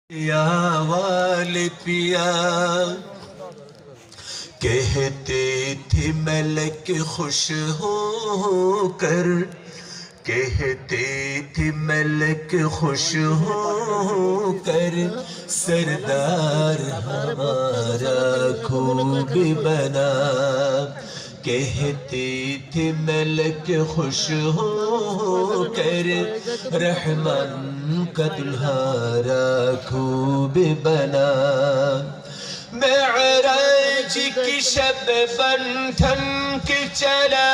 یا والے پیا کہتے تھے ملک خوش ہو کر، کہتے تھے ملک خوش ہو کر، سردار ہمارا خوب بنا۔ کہتے تھے ملک خوش ہو کر، رحمن کا دلہارا خوب بنا۔ معراج کی شب بن ٹھن کے چلا،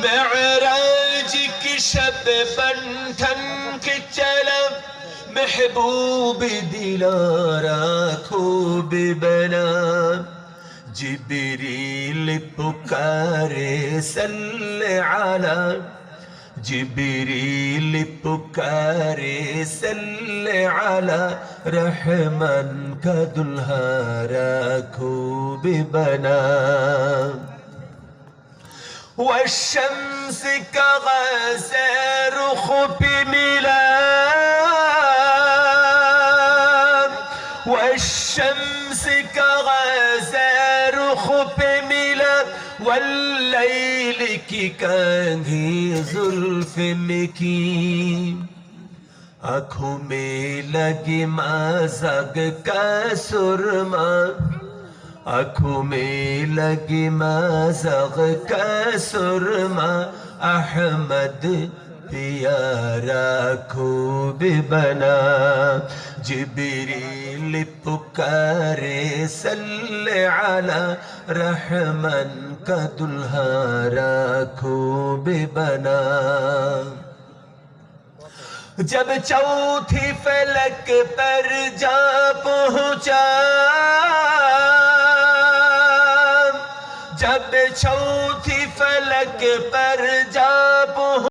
معراج کی شب بن ٹھن کے چلا، محبوب دلارا خوب بنا۔ جبریل پکارے صلی علی، جبریل پکارے صلی علی، رحمن کا دلہارا خوب بنا۔ والشمس کا غازہ رخ پہ ملا، والشمس کا غازہ رخ پہ ملا، واللیل کی کانگھی زلف میں کی۔ آنکھوں میں لگی مازاگ کا سرما، آنکھوں میں لگی مازاغ کا سرما، احمد پیارا خوب بنا۔ جبریل پکارے صلی علی، رحمن کا دلہارا خوب بنا۔ جب چوتھی فلک پر جا پہنچا، جب چوتھی فلک پر جا پہنچا،